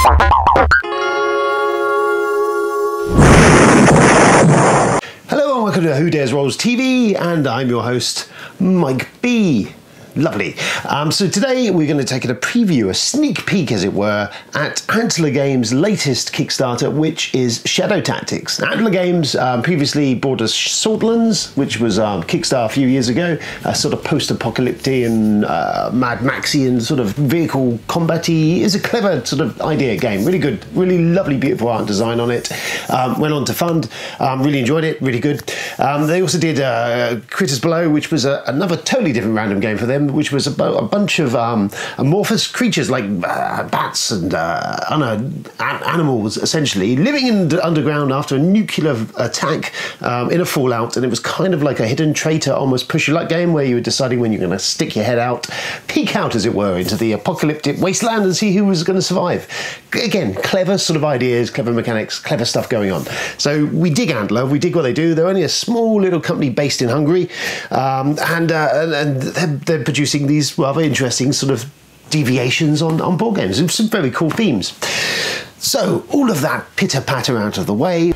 Hello and welcome to Who Dares Rolls TV, and I'm your host, Mike B. Lovely. So today we're going to take a preview, a sneak peek as it were, at Antler Games' latest Kickstarter, which is Shadow Tactics. Antler Games previously brought us Swordlands, which was Kickstarter a few years ago, a sort of post-apocalyptic and Mad Maxian sort of vehicle combat-y. It's a clever sort of idea game, really good, really lovely, beautiful art design on it. Went on to fund, really enjoyed it, really good. They also did Critters Below, which was another totally different random game for them, which was about a bunch of amorphous creatures like bats and animals, essentially, living underground after a nuclear attack in a fallout. And it was kind of like a hidden traitor, almost push your luck game, where you were deciding when you're going to stick your head out, peek out, as it were, into the apocalyptic wasteland and see who was going to survive. Again, clever sort of ideas, clever mechanics, clever stuff going on. So we dig Antler, we dig what they do. They're only a small little company based in Hungary, and they're producing these rather interesting sort of deviations on board games and some very cool themes. So all of that pitter-patter out of the way.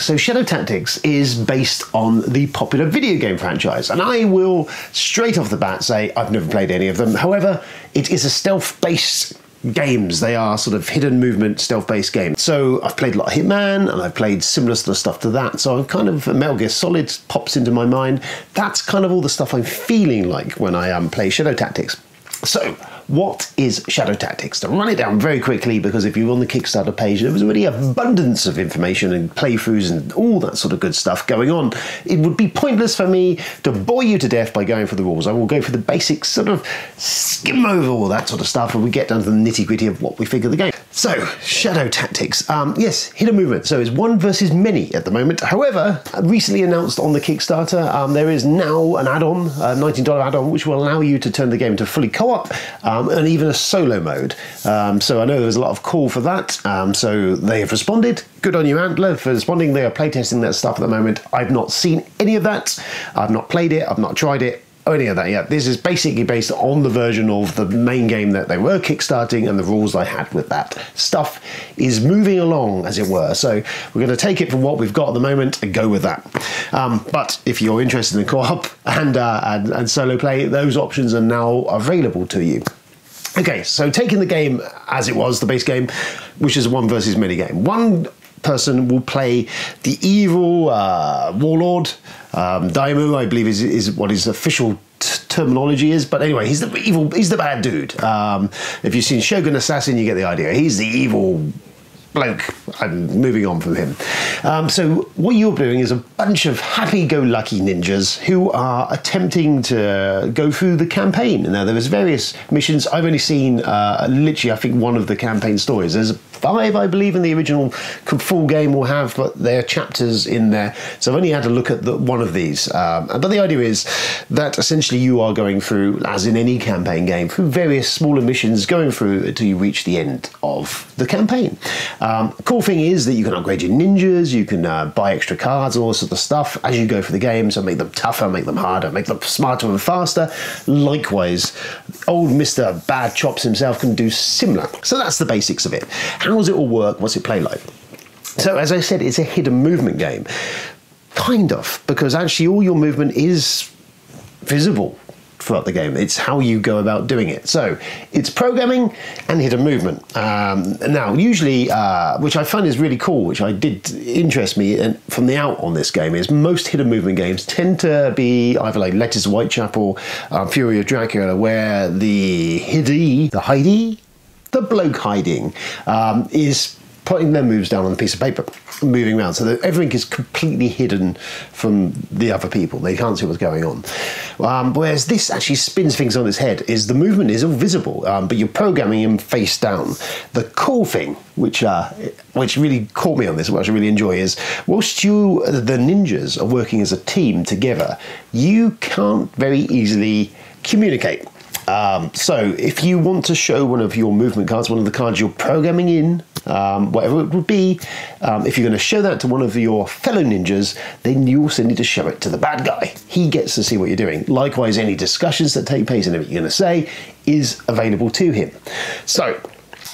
So Shadow Tactics is based on the popular video game franchise, and I will straight off the bat say I've never played any of them. However, it is a stealth-based games. They are sort of hidden movement stealth-based games. So I've played a lot of Hitman, and I've played similar sort of stuff to that. So I'm kind of, Metal Gear Solid pops into my mind. That's kind of all the stuff I'm feeling like when I play Shadow Tactics. So what is Shadow Tactics? To run it down very quickly, because if you're on the Kickstarter page, there was already abundance of information and playthroughs and all that sort of good stuff going on. It would be pointless for me to bore you to death by going for the rules. I will go for the basics, sort of skim over all that sort of stuff, and we get down to the nitty-gritty of what we think of the game. So, Shadow Tactics. Yes, hidden movement. So it's one versus many at the moment. However, recently announced on the Kickstarter, there is now an add-on, a $19 add-on, which will allow you to turn the game into fully co-op, and even a solo mode. So I know there's a lot of call for that. So they have responded. Good on you, Antler, for responding. They are playtesting that stuff at the moment. I've not seen any of that. I've not played it. I've not tried it. Any of that yet. This is basically based on the version of the main game that they were kickstarting, and the rules I had with that. Stuff is moving along, as it were. So we're going to take it from what we've got at the moment and go with that. But if you're interested in co-op and solo play, those options are now available to you. Okay, so taking the game as it was, the base game, which is a one versus many game. One person will play the evil warlord. Daimyo, I believe, is what his official terminology is, but anyway, he's the bad dude. If you've seen Shogun Assassin, you get the idea. He's the evil bloke. I'm moving on from him. So what you're doing is a bunch of happy-go-lucky ninjas who are attempting to go through the campaign. Now, there's various missions. I've only seen literally, I think, one of the campaign stories. There's 5, I believe, in the original full game will have, but there are chapters in there. So I've only had a look at one of these. But the idea is that essentially you are going through, as in any campaign game, through various smaller missions, going through until you reach the end of the campaign. Cool thing is that you can upgrade your ninjas, you can buy extra cards, all sorts of stuff as you go through the game, so make them tougher, make them harder, make them smarter and faster. Likewise, old Mr. Bad Chops himself can do similar. So that's the basics of it. How does it all work? What's it play like? So as I said, it's a hidden movement game. Kind of, because actually all your movement is visible throughout the game. It's how you go about doing it. So it's programming and hidden movement. Now, usually, which I find is really cool, which I did interest me from the out on this game, is most hidden movement games tend to be either like Letters of Whitechapel, Fury of Dracula, where the bloke hiding is putting their moves down on a piece of paper, moving around, so that everything is completely hidden from the other people. They can't see what's going on. Whereas this actually spins things on its head, is the movement is all visible, but you're programming them face down. The cool thing, which really caught me on this, which I really enjoy, is whilst the ninjas are working as a team together, you can't very easily communicate. So if you want to show one of your movement cards, one of the cards you're programming in, whatever it would be, if you're going to show that to one of your fellow ninjas, then you also need to show it to the bad guy. He gets to see what you're doing. Likewise, any discussions that take place and everything you're going to say is available to him. So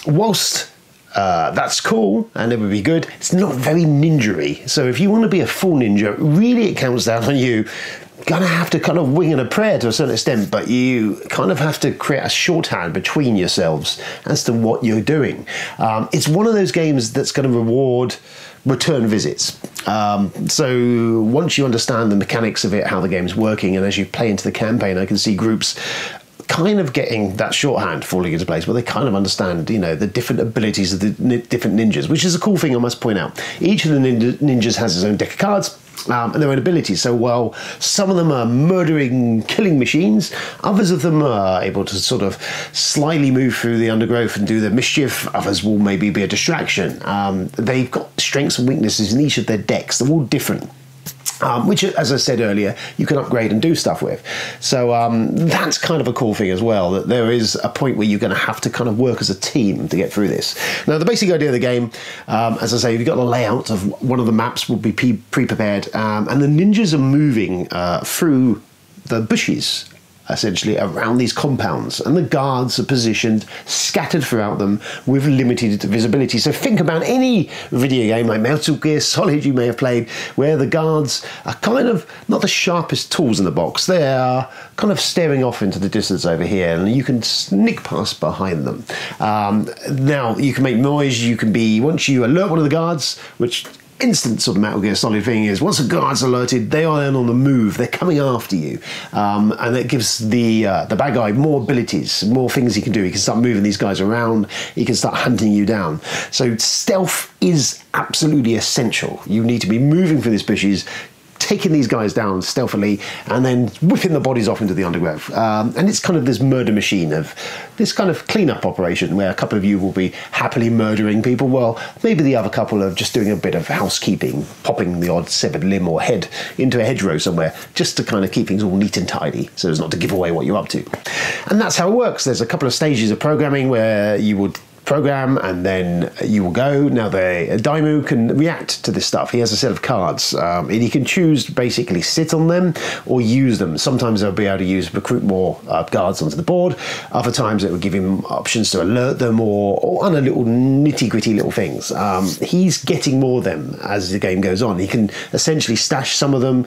whilst that's cool and it would be good, it's not very ninja-y. So if you want to be a full ninja, really it comes down on you. Gonna have to kind of wing and a prayer to a certain extent, but you kind of have to create a shorthand between yourselves as to what you're doing. It's one of those games that's going to reward return visits. So once you understand the mechanics of it, how the game's working, and as you play into the campaign, I can see groups kind of getting that shorthand falling into place where they kind of understand, you know, the different abilities of the different ninjas, which is a cool thing I must point out. Each of the ninjas has his own deck of cards and their own abilities. So while some of them are murdering, killing machines, others of them are able to sort of slyly move through the undergrowth and do the mischief. Others will maybe be a distraction. They've got strengths and weaknesses in each of their decks. They're all different. Which, as I said earlier, you can upgrade and do stuff with. So that's kind of a cool thing as well, that there is a point where you're going to have to kind of work as a team to get through this. Now, the basic idea of the game, as I say, you've got the layout of one of the maps will be pre-prepared, and the ninjas are moving through the bushes, essentially around these compounds, and the guards are positioned scattered throughout them with limited visibility. So think about any video game like Metal Gear Solid you may have played, where the guards are kind of not the sharpest tools in the box. They are kind of staring off into the distance over here, and you can sneak past behind them. Now you can make noise. You can be, once you alert one of the guards, which instant sort of Metal Gear Solid thing is, once the guard's alerted, they are then on the move. They're coming after you, and it gives the bad guy more abilities, more things he can do. He can start moving these guys around. He can start hunting you down. So stealth is absolutely essential. You need to be moving through these bushes, taking these guys down stealthily, and then whipping the bodies off into the undergrowth. And it's kind of this murder machine of this kind of cleanup operation where a couple of you will be happily murdering people, while maybe the other couple are just doing a bit of housekeeping, popping the odd severed limb or head into a hedgerow somewhere, just to kind of keep things all neat and tidy, so as not to give away what you're up to. And that's how it works. There's a couple of stages of programming where you would program and then you will go. Now the Daimyo can react to this stuff. He has a set of cards and he can choose to basically sit on them or use them. Sometimes they'll be able to recruit more guards onto the board. Other times it will give him options to alert them or other little nitty gritty little things. He's getting more of them as the game goes on. He can essentially stash some of them,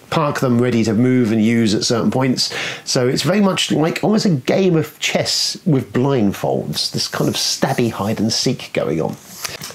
park them ready to move and use at certain points. So it's very much like almost a game of chess with blindfolds, this kind of stabby hide and seek going on.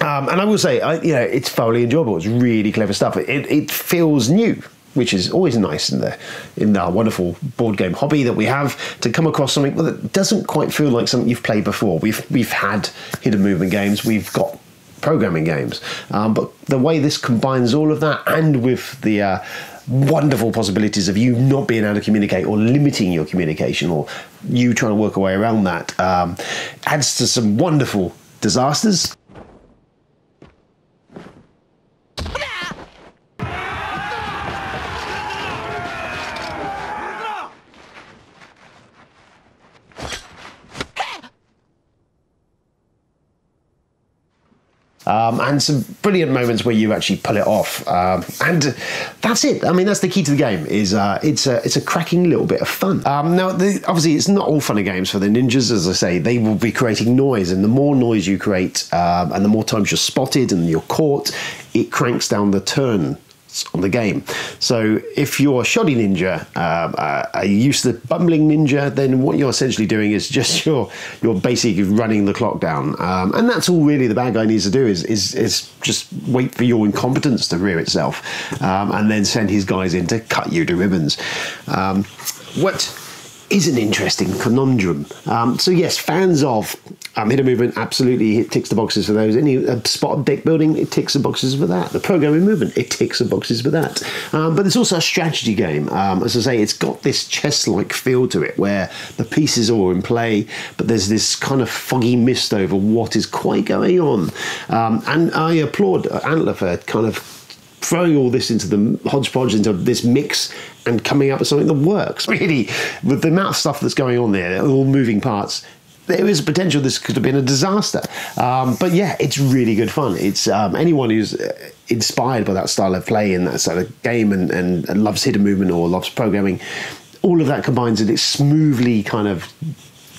And I will say, it's thoroughly enjoyable. It's really clever stuff. It feels new, which is always nice in the wonderful board game hobby that we have, to come across something that doesn't quite feel like something you've played before. We've had hidden movement games, we've got programming games, but the way this combines all of that, and with the wonderful possibilities of you not being able to communicate or limiting your communication, or you trying to work a way around that, adds to some wonderful disasters. And some brilliant moments where you actually pull it off, and that's it. I mean, that's the key to the game. Is it's a cracking little bit of fun. Now, obviously, it's not all fun and games for the ninjas. As I say, they will be creating noise, and the more noise you create, and the more times you're spotted and you're caught, it cranks down the turn on the game. So if you're a shoddy ninja, are you used to the bumbling ninja, then what you're essentially doing is just you're basically running the clock down, and that's all really the bad guy needs to do is just wait for your incompetence to rear itself, and then send his guys in to cut you to ribbons. What is an interesting conundrum. So yes, fans of hidden movement, absolutely, it ticks the boxes for those. Any spot deck building, it ticks the boxes for that. The programming movement, it ticks the boxes for that. But it's also a strategy game. As I say, it's got this chess-like feel to it, where the pieces are all in play, but there's this kind of foggy mist over what is quite going on. And I applaud Antler for kind of throwing all this into the hodgepodge, into this mix, and coming up with something that works, really. With the amount of stuff that's going on there, all moving parts, there is a potential this could have been a disaster. But yeah, it's really good fun. It's anyone who's inspired by that style of play and that style of game and loves hidden movement or loves programming, all of that combines, and it smoothly kind of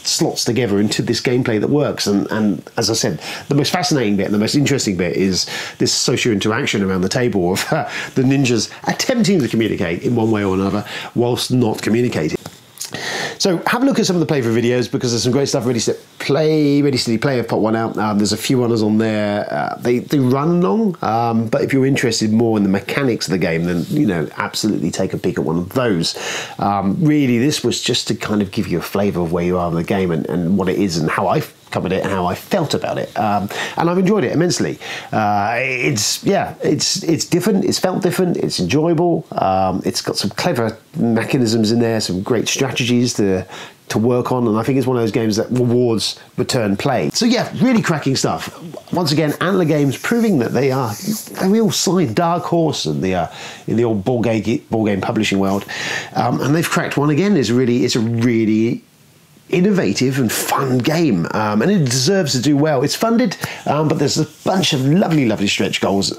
slots together into this gameplay that works. And as I said, the most fascinating bit and the most interesting bit is this social interaction around the table of the ninjas attempting to communicate in one way or another whilst not communicating. So have a look at some of the playthrough videos, because there's some great stuff. Ready Steady Play have put one out. There's a few others on there. They run long, but if you're interested more in the mechanics of the game, then, you know, absolutely take a peek at one of those. Really, this was just to kind of give you a flavour of where you are in the game and what it is and how I've covered it and how I felt about it, and I've enjoyed it immensely. It's different, it's felt different, it's enjoyable, it's got some clever mechanisms in there, some great strategies to work on, and I think it's one of those games that rewards return play. So yeah, really cracking stuff. Once again, Antler Games proving that they are a real solid dark horse in the old board game publishing world, and they've cracked one again. It's a really innovative and fun game, and it deserves to do well. It's funded, but there's a bunch of lovely stretch goals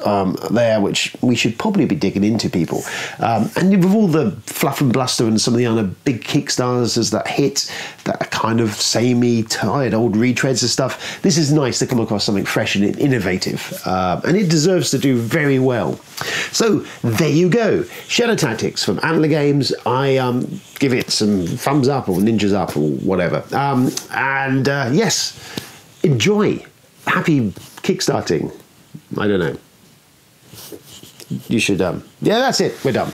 there, which we should probably be digging into, people. And with all the fluff and bluster and some of the other big Kickstarters that hit, that are kind of samey, tired old retreads and stuff, this is nice to come across something fresh and innovative, and it deserves to do very well. So there you go, Shadow Tactics from Antler Games. I give it some thumbs up or ninjas up or whatever. Yes, enjoy. Happy kickstarting. I don't know. You should, yeah, that's it. We're done.